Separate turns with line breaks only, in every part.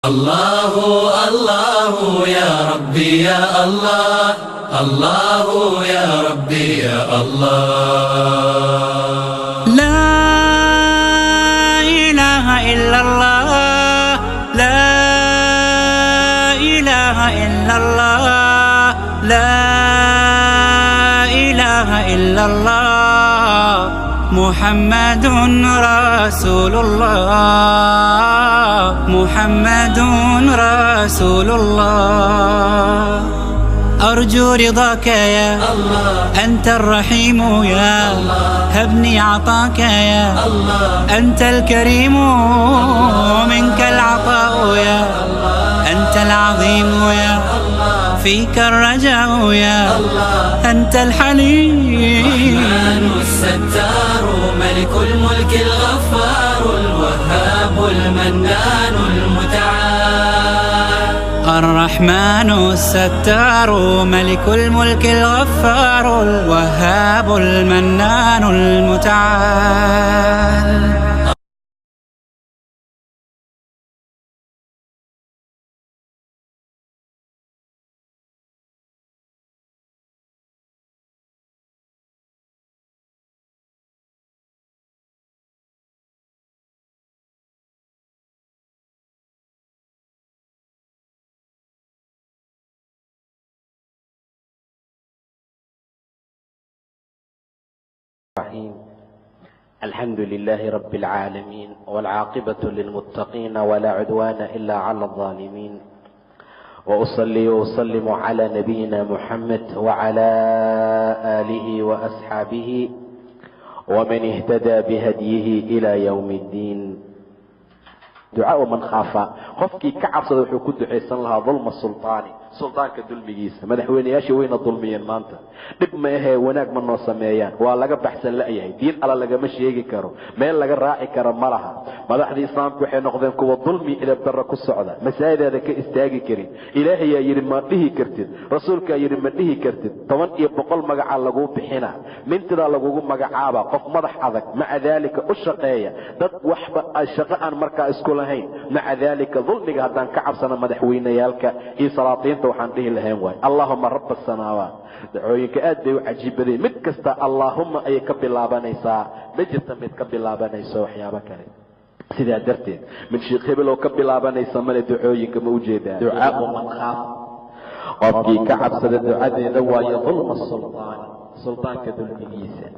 الله الله يا ربي يا الله الله يا ربي يا الله
لا إله إلا الله لا إله إلا الله لا إله إلا الله محمد رسول الله محمد رسول الله أرجو رضاك يا
الله
أنت الرحيم يا
الله
هبني عطاك يا
الله
أنت الكريم منك العطاء يا أنت العظيم يا فيك الرجاء يا أنت الحليم
الستار ملك الملك الغفار الوهاب المنان المتعال
الرحمن الستار ملك الملك الغفار الوهاب المنان المتعال
الرحيم الحمد لله رب العالمين والعاقبة للمتقين ولا عدوان إلا على الظالمين وأصلي وأسلم على نبينا محمد وعلى آله وأصحابه ومن اهتدى بهديه إلى يوم الدين دعاء من خاف قفكي كعبصد وحو كدعيسان لها ظلم السلطاني suldaanka dulmigiisa madaxweynayaashii wayna dulmiyeen maanta dhib ma ahee wanaag ma noo sameeyaan waa laga baxsan la'yahay diin alla lagama sheegi karo meel laga raaci karo ma laha madaxdii islaamku waxay noqdeen kuwa dulmi idab darro ku socda masaajideeda ka istaagi karin ilaahayaa yidhi ma dhihi kartid rasuulkaa yidhi ma dhihi kartid 10 iyo 100 magacaa laguu bixina mintidaa lagugu magacaaba qof madax adag maca daalika u shaqeeya dad waxba shaqo aan markaa isku lahayn maca daalika dulmiga haddaan ka cabsana madaxweynayaalka iyo salaatiinta waxaan dhihi lahayn waay allahumma rabb as-samaawaat dacooyinka aad bay u cajiibadeen mid kasta allahumma ay ka bilaabanaysaa ma jirta mid ka bilaabanayso waxyaabo kale sidaa darteed mid sheekh hebel oo ka bilaabanaysa male dacooyinka ma u jeedaan ducaa man khaaf qofkii ka cabsada ducadeeda waayo dulma sultaanka dulmigiisa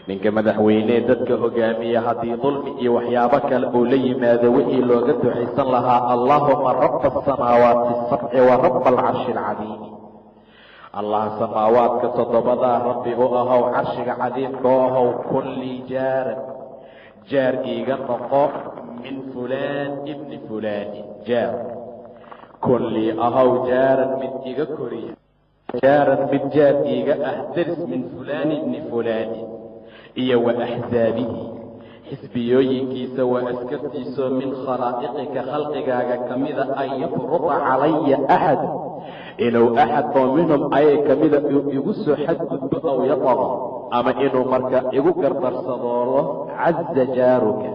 ninka madaxweyne dadka hogaamiya haddii dulmi iyo waxyaabo kale uu la yimaado wixii looga ducaysan lahaa allahuma rabba asamaawaati asabci wa rabba alcarshi alcadiim allah samaawaadka toddobadaa rabbi u ahow carshiga cadiimka u ahow kun lii jaaran jaar iiga noqo min fulaan ibni fulaani jaar kun lii ahow jaaran mid iga koriya jaaran mid jaar iiga ah daris min fulaan ibni fulaani iyo wa axsaabihi xisbiyooyinkiisa waa askartiisoo min khalaa'iqika khalqigaaga ka mida an yafruqa calaya axad inuu axad oo minhum ayay ka mida igu soo xadgudbo aw yataba ama inuu marka igu gardarsadoolo caza jaaruka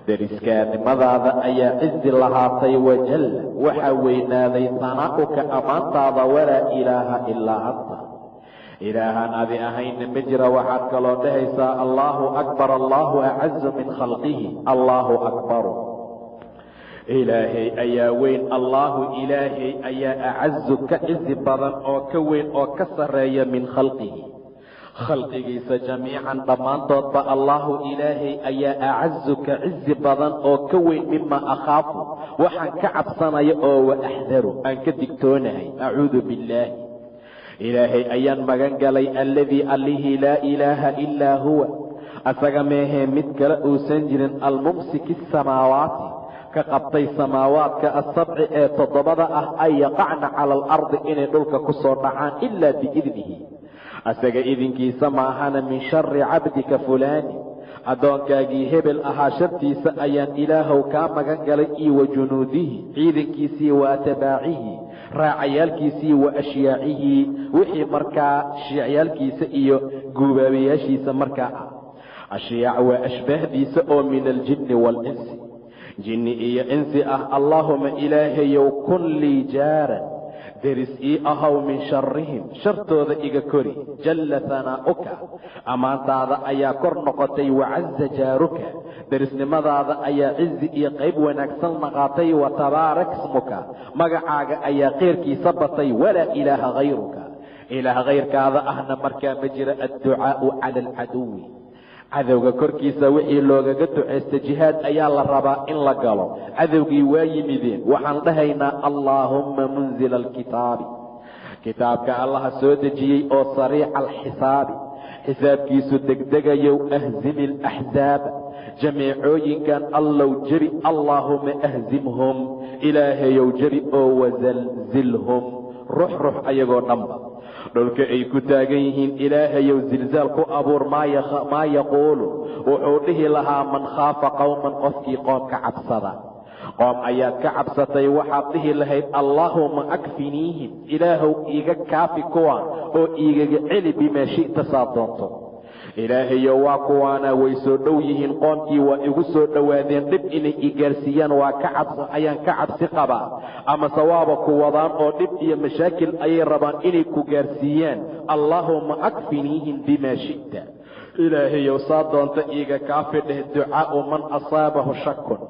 dariskaanimadaada ayaa cizi lahaatay wajalla waxaa weynaaday sanaa'uka ammaantaada walaa ilaaha ilaa anta ilaahaan adi ahayna ma jira waxaad kaloo dhahaysaa allaahu akbar allaahu acazu min khalqihi allaahu akbaru ilaahay ayaa weyn allaahu ilaahay ayaa acazu ka cizi badan oo ka weyn oo ka sarreeya min khalqihi khalqigiisa jamiican dhammaantoodba allaahu ilaahay ayaa acazu ka cizi badan oo ka weyn mima akhaafu waxaan ka cabsanaya oo wa axdaru aan ka digtoonahay acuudu billaahi ilaahay ayaan magan galay alladii allihii laa ilaaha ilaa huwa asaga meehee mid kale uusan jirin almumsiki asamaawaati ka qabtay samaawaadka asabci ee 7 ah ay yaqacna cala alardi inay dhulka ku soo dhacaan ilaa biidnihi asaga idinkiisa maahana min shari cabdika fulaani addoonkaagii hebel ahaa shartiisa ayaan ilaahow kaa magan galay iyo wa junuudihi ciidankiisii wa atbaacihi raacayaalkiisii wa ashyaacihi wixii markaa shiicyaalkiisa iyo guubaabayaashiisa markaa ah ashiyaac waa ashbaahdiisa oo min aljinni waalinsi jinni iyo insi ah allaahuma ilaahayow kun lii jaaran deris ii ahow min sharrihim shartooda iga kori jalla hanaa'uka ammaantaada ayaa kor noqotay wacaza jaaruka derisnimadaada ayaa cizi iyo qayb wanaagsan naqaatay wa tabaarak ismuka magacaaga ayaa keyrkiisa batay walaa ilaaha hayruka ilaah kayrkaada ahna markaa ma jira adducaa'u cala alcaduwi cadowga korkiisa wixii loogaga ducaysta jihaad ayaa la rabaa in la galo cadowgii waa yimideen waxaan dhahaynaa allaahumma munzila alkitaabi kitaabka allaha soo dejiyey oo sariica alxisaabi xisaabkiisu degdegayow ahzimi alaxzaaba jameecooyinkan allow jeri allaahuma ahzimhum ilaahayow jeri oo wasalzilhum ruux ayagoo dhanba dhulka ay ku taagan yihiin ilaahayow zilzaal ku abuur maa yaquulu wuxuu dhihi lahaa man khaafa qowman qofkii qoom ka cabsada qoom ayaad ka cabsatay waxaad dhihi lahayd allaahuma akfiniihim ilaahow iiga kaafi kuwaan oo iigaga celi bimaa shi'ta saad doonto ilaahayow waa kuwaana way soo dhow yihiin qoomkii waa igu soo dhowaadeen dhib inay i gaarsiiyaan ayaan ka cabsi qabaa ama sawaaba ku wadaan oo dhib iyo mashaakil ayay rabaan inay ku gaarsiiyaan allaahuma akfiniihim bimaa shi'ta ilaahayow saa doonta iiga kaafi dheh ducaa'u man asaabahu shakun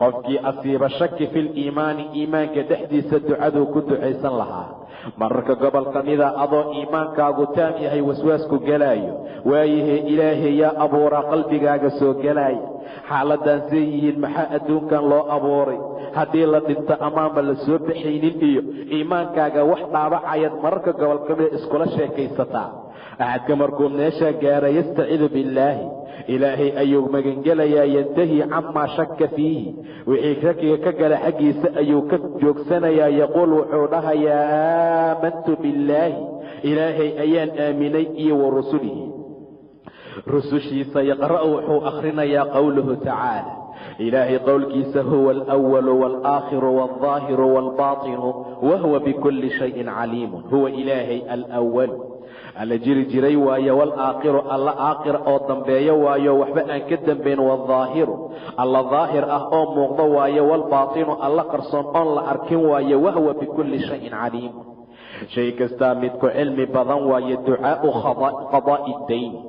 qofkii asiiba shaki filiimaani iimaanka dhexdiisa ducaduu ku ducaysan lahaa mararka gobol ka mida adoo iimaankaagu taam yahay waswaasku gelaayo waayahee ilaahay yaa abuuraa qalbigaaga soo gelaaya xaaladaan see yihiin maxaa adduunkan loo abuuray haddii la dhinto amaanba la soo baxaynin iyo iimaankaaga wax dhaabacayaad mararka gobol ka mida iskula sheekaysataa axadka markuu meeshaa gaara yastaciidu billaahi ilaahay ayuu magangelayaa yantahi camaa shakka fiihi wixii shakiga ka gala xaggiisa ayuu ka joogsanayaa yaquul wuxuu dhahayaa aamantu billaahi ilaahay ayaan aaminay iyo wa rusulihi rusushiisa yaqra'u wuxuu akhrinayaa qowluhu tacaala ilaahay qowlkiisa huwa alwalu waalaakhiru waalظaahiru waalbaatinu wahuwa bikulli shayin caliimun huwa ilaahay alwalu alla jiri jiray waayo walaakhiru alla aakhir oo dambeeyo waayo waxba aan ka dambayn waaldaahiru alla daahir ah oo muuqdo waayo waalbaatinu alla qarsoon oon la arkin waayo wahuwa bikulli shayin caliim shay kastaa midku cilmi badan waayo ducaa'u qadaa'i dayni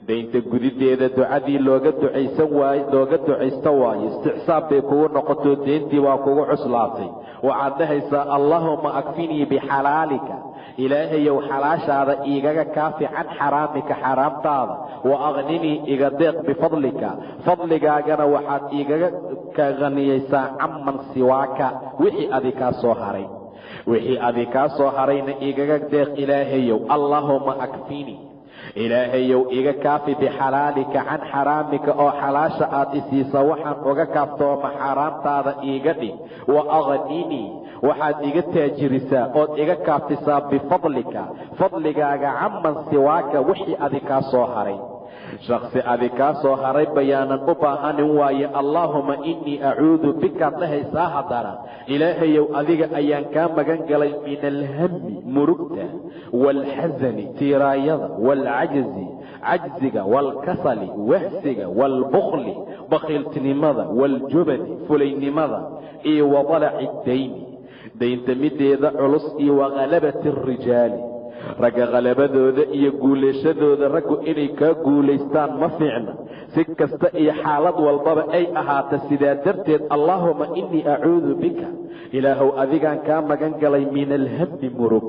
daynta gudideeda ducadii looga ducaysto waayo isticsaab bay kugu noqoto deyntii waa kugu cuslaatay waxaad dhahaysaa allaahuma akfinii bixalaalika ilaahayow xalaashaada iigaga kaafi can xaraamika xaaraamtaada wa aqninii iga deeq bifadlika fadligaagana waxaad iigaga ka haniyaysaa caman siwaaka wixii adi kaa soo harayna igaga deeq ilaahayow allaahuma akfinii ilaahayow iga kaafi bixalaalika can xaraamika oo xalaasha aad isiisa waxaan uga kaaftooma xaaraamtaada iiga dhig wa aqninii waxaad iga taajirisaa ood iga kaafisaa bifadlika fadligaaga caman siwaaka wixii adi kaa soo haray shaksi adi kaa soo haray bayaanan u baahanin waaye allaahuma innii acuudu bikaad dhahaysaa haddana ilaahayow adiga ayaan kaa magan galay min alhammi murugta waalxasani tiiraayada waalcajzi cajziga waalkasali wahsiga waalbukhli bakhiiltinimada waaljubani fulaynimada iyo wadalaci dayni daynta mideeda culus iyo wakhalabati arijaali ragga khalabadooda iyo guulayshadooda raggu inay kaa guulaystaan ma fiicna si kasta iyo xaalad walbaba ay ahaata sidaa darteed allaahuma innii acuudu bika ilaahow adigaan kaa magan galay min alhammi murug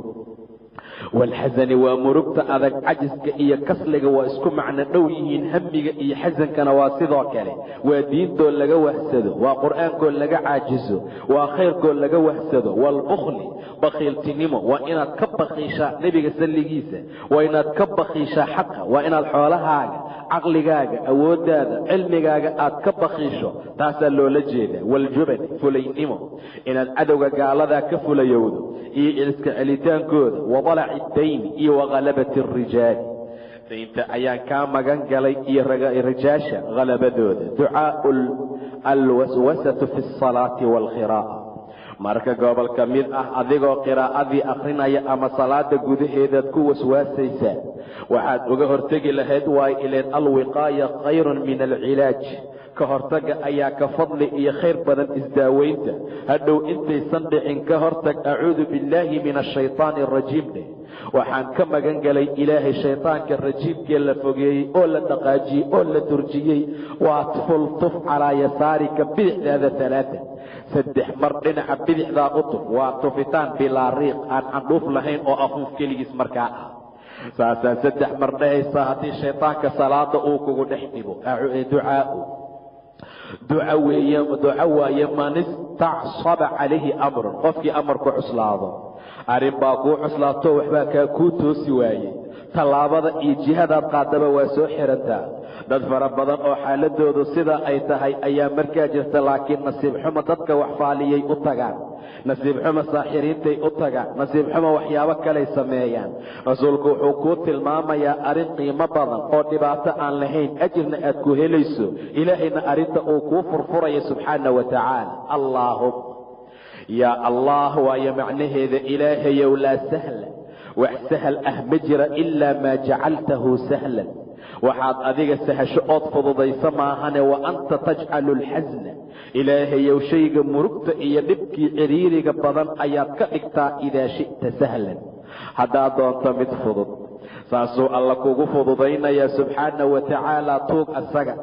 waalxasani waa murugta adag cajiska iyo kasliga waa isku macno dhow yihiin hamiga iyo xasankana waa sidoo kale waa diintoo laga wahsado waa qur'aankoo laga caajiso waa khayrkoo laga wahsado waalbukhli bakhiiltinimo waa inaad ka bakhiishaa nebiga salligiisa waa inaad ka bakhiishaa xaqa waa inaad xoolahaaga caqligaaga awooddaada cilmigaaga aad ka bakhiisho taasaa loola jeedaa waljubani fulaynimo inaad cadowga gaaladaa ka fulayowdo iyo iska celitaankooda wadalaci dayni iyo wakhalabati arijaali daynta ayaan kaa magan galay iyo rijaasha khalabadooda ducaa'u alwaswasatu fi asalaati waalkhiraa'a marka gobol ka mid ah adigoo qiraa'adii akhrinaya ama salaada gudaheedaad ku waswaasaysaa waxaad uga hortegi lahayd waayo ileen alwiqaaya khayrun min alcilaaj ka hortaga ayaa ka fadli iyo khayr badan isdaaweynta. hadhow intaysan dhicin ka hortag. acuudu billaahi min ashaytaani arajiim dheh, waxaan ka magan galay ilaahay shaytaanka rajiimkee la fogeeyey oo la dhaqaajiyey oo la durjiyey. waa fultuf calaa yasaarika, bidixdaada 3 mar dhinaca bidixdaa u tuf. waa tufitaan bilaa riiq, aan candhuuf lahayn oo afuuf keligiis markaa ah. saasaa 3 mar dhahaysaa haddii shaytaanka salaada uu kugu dhex dhibo. duca waaye man istacsaba calayhi amrun, qofkii amarku cuslaado, arrin baa kuu cuslaato waxbaa kuu toosi waayey, tallaabada iyo jihadaad qaadaba waa soo xirantaa. dad fara badan oo xaaladoodu sida ay tahay ayaa markaa jirta, laakiin nasiib xumo dadka wax faaliyay u tagaan, nasiib xumo saaxiriintay u tagaan, nasiib xumo waxyaabo kaley sameeyaan. rasuulku wuxuu kuu tilmaamayaa arrin qiimo badan oo dhibaato aan lahayn, ajirna aad ku helayso, ilaahayna arrinta uu kuu furfuraya subxaana wa tacaala. allaahumma yaa allah waayo macnaheeda, ilaahayow laa sahla, wax sahal ah ma jira ilaa maa jacaltahu sahlan, waxaad adiga sahasho ood fududaysa maahane. wa anta tajcalu alxasna, ilaahayow shayga murugta iyo dhibkii ciriiriga badan ayaad ka dhigtaa idaa shi'ta sahlan, haddaad doonto mid fudud. saasuu alla kugu fududaynayaa subxaana wa tacaala. tuug asaga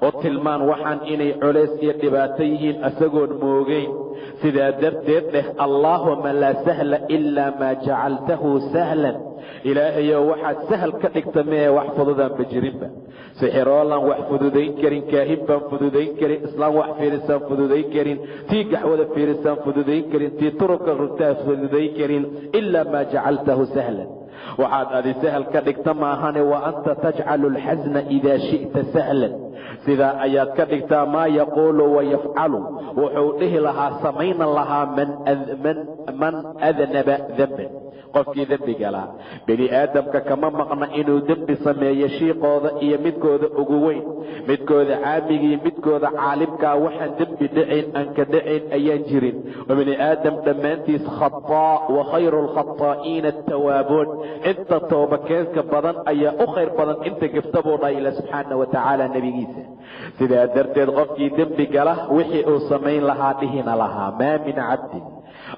oo tilmaan waxaan inay culays iyo dhibaato yihiin asagoon moogeyn. sidaa darteed dheh allaahuma laa sahla ilaa maa jacaltahu sahlan, ilaahayow waxaad sahal ka dhigta mee wax fududaan ba jirinba. sixiroolaan wax fududayn karin, kaahin baan fududayn karin, islaam wax fiirisaan fududayn karin, tii gaxwada fiirisaan fududayn karin, tii turubka rugtaan fududayn karin, ilaa maa jacaltahu sahlan, waxaad adi sahal ka dhigta maahane. wa anta tajcalu alxasna idaa shi'ta sahlan, sidaa ayaad ka dhigtaa. maa yaquulu wayafcalu, wuxuu dhihi lahaa samaynan lahaa man adnaba demban, qofkii dembi galaa. bini aadamka kama maqna inuu dembi sameeyo, shiiqooda iyo midkooda ugu weyn, midkooda caamigii, midkooda caalimkaa, waxaan dembi dhacayn aan ka dhacayn ayaan jirin. bini aadam dhammaantiis khataa, wa khayru lkhataa'iina atawaabuun, inta toobakeenka badan ayaa u khayr badan inta gafta buu dhahay ila subxaana wa tacaala nebigiisa. sidaa darteed qofkii dembi gala wixii uu samayn lahaa dhihina lahaa. maa min cabdin,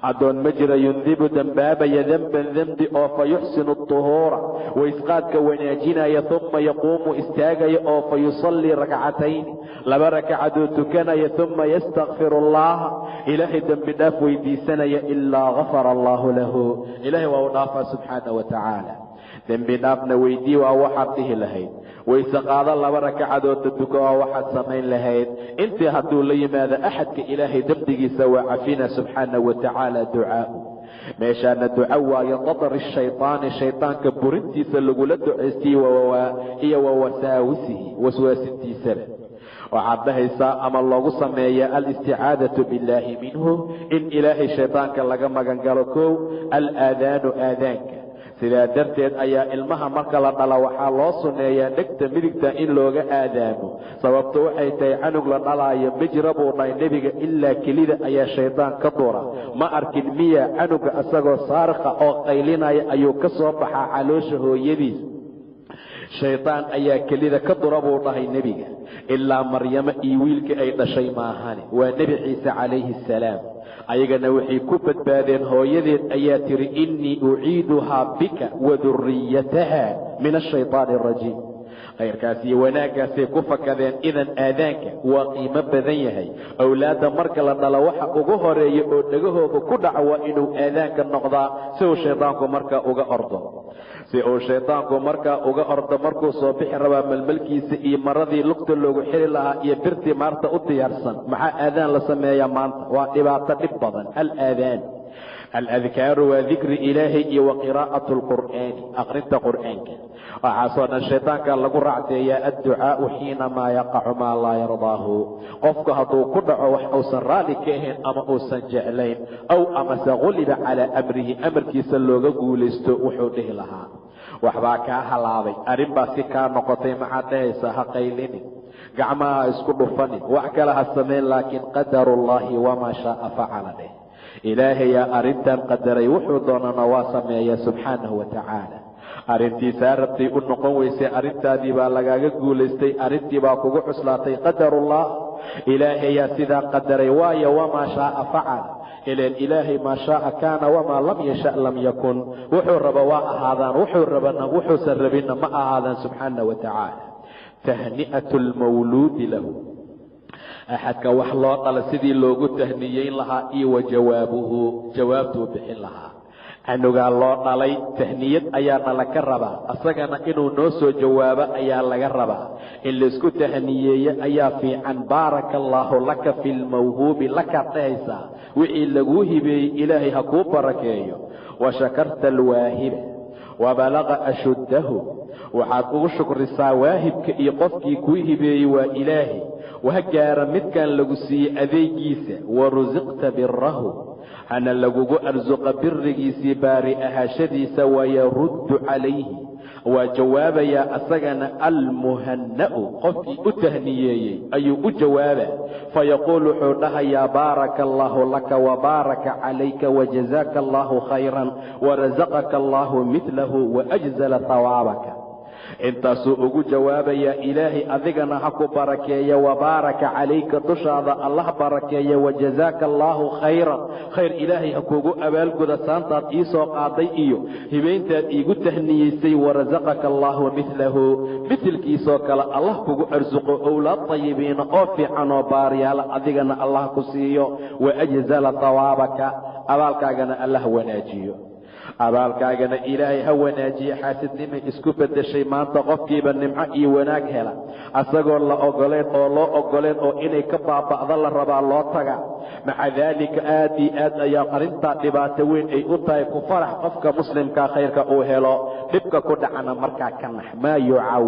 addoon ma jira, yundibu dembaabaya demban dembi oo fa yuxsinu aduhuura, waysqaadka wanaajinaya, uma yaquumu istaagaya oo fa yusallii rakcatayni, 2 ragcadood tukanaya, uma yastakfiru allaha, ilaahay dembi dhaaf weydiisanaya, ilaa gafara allahu lahu, ilaahay waa u dhaafaa subxaana wa tacaala. dembi dhaafna weydii waa waxaad dhihi lahayd, wayse qaado 2 ragcadoodta tuko waa waxaad samayn lahayd. intii hadduu la yimaado axadka ilaahay dembigiisa waa cafina subxaana wa tacaala. ducaau meeshaana duco waayo qadari shaytaani, shaytaanka burintiisa lagula ducaystiyey iyo wa wasaawisihi, waswaasintiisana. waxaad dhahaysaa ama loogu sameeyaa alisticaadatu billaahi minhu, in ilaahay shaytaanka laga magan galo. kow alaadaanu, aadaanka. sidaa darteed ayaa ilmaha marka la dhala waxaa loo sunneeyaa dhegta midigta in looga aadaamo. sababto waxay tahay canug la dhalaayo ma jira buu dhahay nebiga, ilaa kelida ayaa shaydaan ka dura. ma arkin miya canuga isagoo saarikha oo qaylinaya ayuu ka soo baxaa caloosha hooyadiis, shaydaan ayaa kelida ka dura buu dhahay nebiga, ilaa maryamo iyo wiilkii ay dhashay maahane, waa nebi ciise calayhi salaam. ayagana waxay ku badbaadeen. hooyadeed ayaa tiri innii uciiduhaa bika wa duriyataha min ashaytaani arajiim. khayrkaas iyo wanaaggaasay ku fakadeen. idan aadaanka waa qiimo badan yahay. awlaadda marka la dhalo waxa ugu horeeya oo dhegahooda ku dhaca waa inuu aadaanka noqdaa, si uu shaydaanku markaa uga ordo. markuu soo bixi rabaa malmalkiisa iyo maradii lugta loogu xiri lahaa iyo birtii maarta u diyaarsan. maxaa aadaan la sameeyaa maanta? waa dhibaato dhib badan. alaadaan, aladkaaru waa dikri ilaahay iyo wa qiraa'atu lqur'aani, aqrinta qur'aanka. waxaasoo dhan shaydaanka lagu racdeeyaa. adducaau xiinamaa yaqacu maa laa yardaahu, qofku hadduu ku dhaco wax uusan raalli ka ahayn ama uusan jeclayn, aw amase quliba calaa amrihi, amarkiisa looga guulaysto, wuxuu dhihi lahaa waxbaa kaa halaabay, arrin baa si kaa noqotay, maxaad dhahaysaa? ha qaylinin, gacmaha ha isku dhufanin, wax kale ha samayn, laakiin qadarullaahi wamaa shaaa facala dheh. ilaahayaa arrintan qadaray, wuxuu doonana waa sameeya subxaanahu wa tacaala. arrintiisaa rabtay u noqon weysay, arrintaadii baa lagaaga guulaystay, arrintii baa kugu cuslaatay. qadarullah, ilaahayaa sidaa qadaray. waayo wamaa shaaa facal, ileen ilaahay maa shaaa kaana wamaa lam yasha lam yakun. wuxuu raba waa ahaadaan, wuxuusan rabinna ma ahaadaan subxaana wa tacaala. tahni'atu lmawluudi lahu, axadka wax loo dhala sidii loogu tahniyeyn lahaa iyo wa jawaabuhu, jawaabtuu bixin lahaa. canugaa loo dhalay, tahniyad ayaana laga rabaa, asagana inuu noo soo jawaabo ayaa laga rabaa. in laisku tahniyeeyo ayaa fiican. baaraka allaahu laka fi lmawhuubi, lakaad dhahaysaa wixii laguu hibeeyey ilaahay ha kuu barakeeyo. wa shakarta alwaahiba wabalaqa ashuddahu, waxaad ugu shukrisaa waahibka iyo qofkii kuu hibeeyey waa ilaahay, waa gaara midkan lagu siiyey adeegiisa. warusiqta birahu, hana lagugu arsuqa birigiisii, baari ahaashadiisa. wayaruddu calayhi, waa jawaabayaa asagana almuhanna'u, qofkii u tahniyeeyey ayuu u jawaabaa. fayaquul wuxuu dhahayaa baaraka allaahu laka wabaaraka calayka wajazaaka allaahu khayran warasaqaka allaahu midlahu waajzala hawaabaka. intaasuu ugu jawaabayaa ilaahay adigana ha ku barakeeya, wabaaraka calayka, dushaada allah barakeeya, wajazaaka allaahu khayran, khayr ilaahay ha kuugu abaalguda saantaad ii soo qaaday iyo hibayntaad iigu tahniyeysay. warasaqaka allaahu midlahu, midilkiisoo kale allah kugu arsuqo, owlaad tayibiina oo fiican oo baariyaala adigana allah ku siiyo. waajzala hawaabaka, abaalkaagana allah wanaajiyo, abaalkaagana ilaahay ha wanaajiye. xaasidnimay isku beddeshay maanta, qofkiiba nimco iyo wanaag hela asagoo la ogoleen oo loo ogoleen oo inay ka baaba'da la rabaa loo taga. maca daalika aad iyo aad ayaa arrintaa dhibaato weyn ay u tahay. ku farax qofka muslimkaa khayrka uu helo, dhibka ku dhacana markaa ka nax. maa yucaw